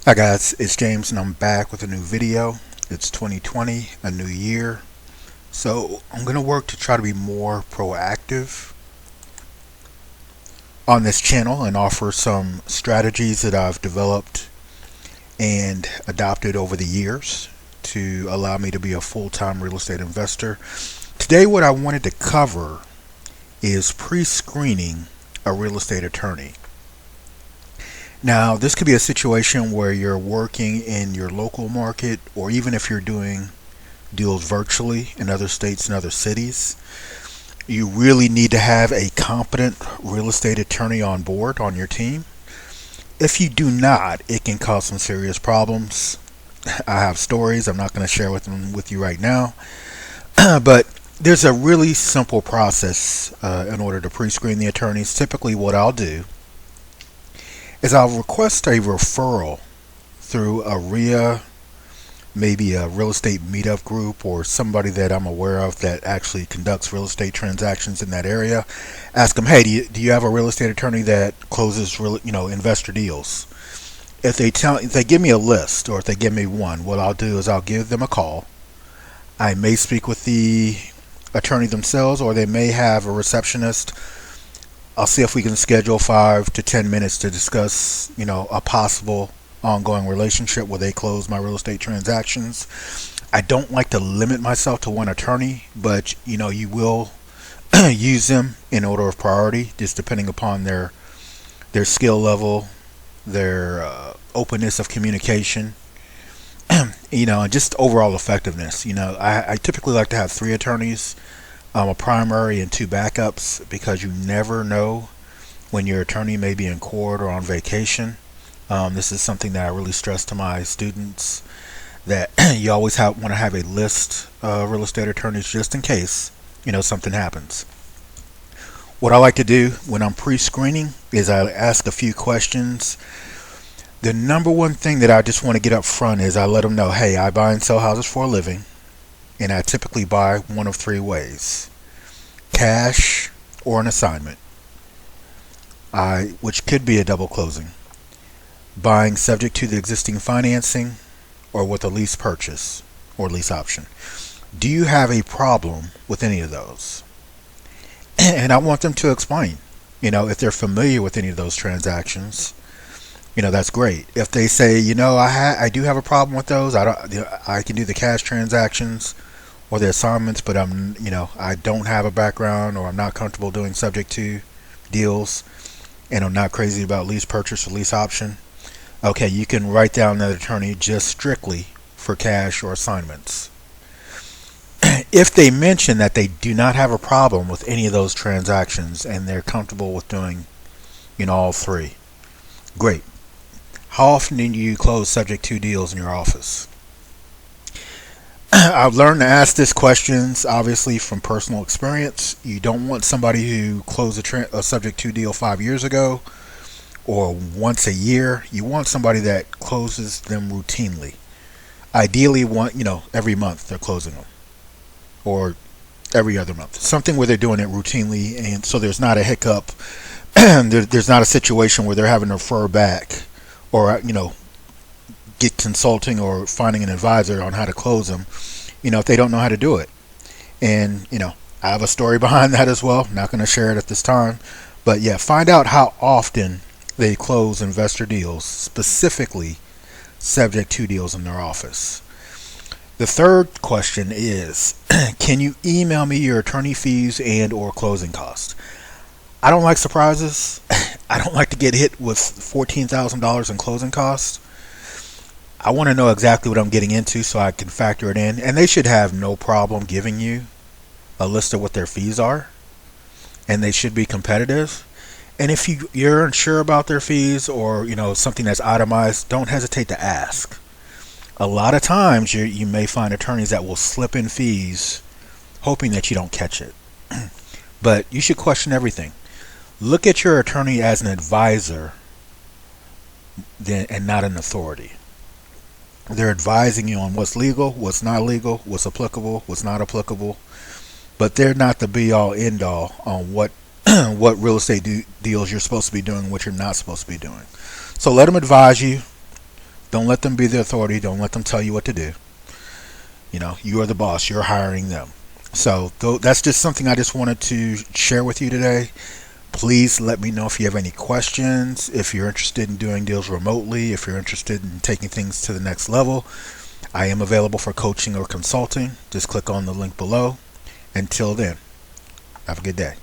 Hi guys, it's James and I'm back with a new video. It's 2020, a new year. So I'm going to work to try to be more proactive on this channel and offer some strategies that I've developed and adopted over the years to allow me to be a full-time real estate investor. Today what I wanted to cover is pre-screening a real estate attorney. Now, this could be a situation where you're working in your local market, or even if you're doing deals virtually in other states and other cities. You really need to have a competent real estate attorney on board on your team. If you do not, it can cause some serious problems. I have stories I'm not going to share with you right now, but there's a really simple process in order to pre-screen the attorneys. Typically, what I'll do is I'll request a referral through a RIA, maybe a real estate meetup group, or somebody that I'm aware of that actually conducts real estate transactions in that area. Ask them, hey, do you have a real estate attorney that closes investor deals? If they give me a list, or if they give me one, what I'll do is I'll give them a call. I may speak with the attorney themselves, or they may have a receptionist. I'll see if we can schedule 5 to 10 minutes to discuss, a possible ongoing relationship where they close my real estate transactions. I don't like to limit myself to one attorney, but you will use them in order of priority, just depending upon their skill level, their openness of communication, and just overall effectiveness. I typically like to have 3 attorneys, a primary and 2 backups, because you never know when your attorney may be in court or on vacation. This is something that I really stress to my students, that you always want to have a list of real estate attorneys just in case something happens. What I like to do when I'm pre-screening is I ask a few questions. The number one thing that I just want to get up front is I let them know, hey, I buy and sell houses for a living, and I typically buy one of 3 ways: cash or an assignment, which could be a double closing, buying subject to the existing financing, or with a lease purchase or lease option. Do you have a problem with any of those? And I want them to explain. If they're familiar with any of those transactions, that's great. If they say, I do have a problem with those, I can do the cash transactions or the assignments, but I don't have a background, or I'm not comfortable doing subject to deals, and I'm not crazy about lease purchase or lease option. Okay, you can write down that attorney just strictly for cash or assignments. If they mention that they do not have a problem with any of those transactions and they're comfortable with doing, all 3, great. How often do you close subject to deals in your office? I've learned to ask these questions, obviously, from personal experience. You don't want somebody who closed a subject to deal 5 years ago or once a year. You want somebody that closes them routinely. Ideally, every month they're closing them, or every other month. Something where they're doing it routinely, and so there's not a hiccup. There's not a situation where they're having to refer back, or get consulting or finding an advisor on how to close them, if they don't know how to do it. And I have a story behind that as well. Not going to share it at this time, but yeah, find out how often they close investor deals, specifically subject to deals in their office. The third question is, can you email me your attorney fees and or closing costs? I don't like surprises. I don't like to get hit with $14,000 in closing costs. I want to know exactly what I'm getting into so I can factor it in, and they should have no problem giving you a list of what their fees are, and they should be competitive. And if you're unsure about their fees, or something that's itemized, don't hesitate to ask. A lot of times you may find attorneys that will slip in fees hoping that you don't catch it. But you should question everything. Look at your attorney as an advisor and not an authority. They're advising you on what's legal, what's not legal, what's applicable, what's not applicable, but they're not the be-all, end-all on what what real estate deals you're supposed to be doing, what you're not supposed to be doing. So let them advise you. Don't let them be the authority. Don't let them tell you what to do. You are the boss. You're hiring them. So that's just something I just wanted to share with you today. Please let me know if you have any questions, if you're interested in doing deals remotely, if you're interested in taking things to the next level. I am available for coaching or consulting. Just click on the link below. Until then, have a good day.